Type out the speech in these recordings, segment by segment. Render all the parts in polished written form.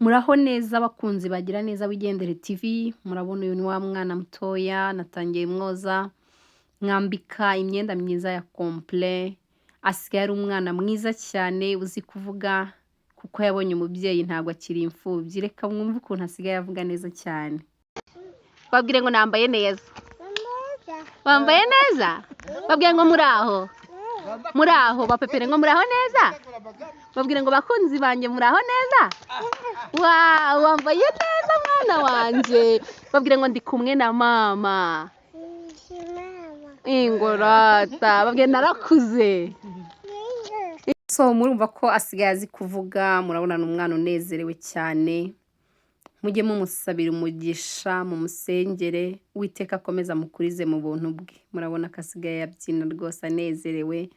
Muraho neza abakunzi bagira neza Wigendere TV, murabona uyu ni wa mwana mutoya natangiye mwoza, mwambika imyenda myiza ya complet, asigaye ari umwana mwiza cyane uzi kuvuga kuko yabonye umubyeyi ntabwo akiri imfubyi, reka mwumve ukuntu asigaye avuga neza cyane. Babwire ngo nambaye neza. Wambaye neza? Babwire ngo muraho bapepere ngo muraho neza. Babwire ngo bakunzi banjye muraho neza. Wambaye neza mwana wanje. Babwire ngo ndi kumwe na mama. Ingorata. Babwire narakuze. So murumva ko asigaye azi kuvuga, murabona ni umwana unezerewe cyane. Mujye mumusabira umugisha, mumusengere, Uwiteka akomeza mukurize mu buntu bwe. Murabona ko asigaye yabyina rwose anezerewe.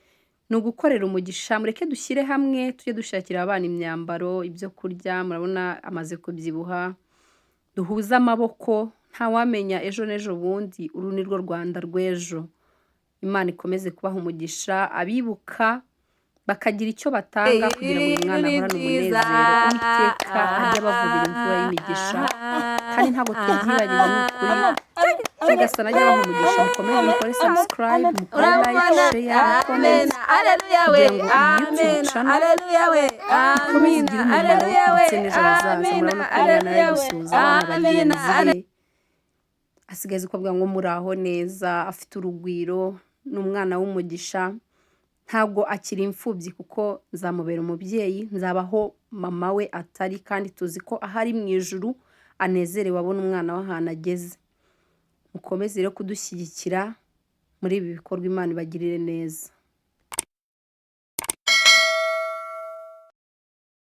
Ni ugukorera umugisha, mureke dushyire hamwe, tujye dushakira abana imyambaro, ibyo kurya, murabona amaze kubyibuha. Duhuze amaboko, ntawamenya ejo n'ejo bundi, uru ni rwo Rwanda rw'ejo. Imana ikomeze kubaha umugisha, abibuka bakagira icyo batanga kugira ngo uyu mwana ahorane umunezero. Uwiteka ajye abavubira imvura y'imigisha, kandi ntabwo tubyibagiwe n'ukuri. Nyagasani ajye abaha umugisha, mukomeze mukore subscribe, mukore like, share, comment, kugira ngo YouTube channel ikomeze igire umumaro ndetse n'ejo hazaza. Murabona ko umwana ari gusuhuza abana bagenzi be, asigaye azi kuvuga ngo muraho neza, afite urugwiro, ni umwana w'umugisha. Ntabwo akiri imfubyi kuko nzamubera umubyeyi, nzabaho mama we atari, kandi tuzi ko ahari mu ijuru anezerewe abona umwana w'ahantu ageze. Mukomeze rero kudushyigikira muri ibi bikorwa, Imana ibagirire neza.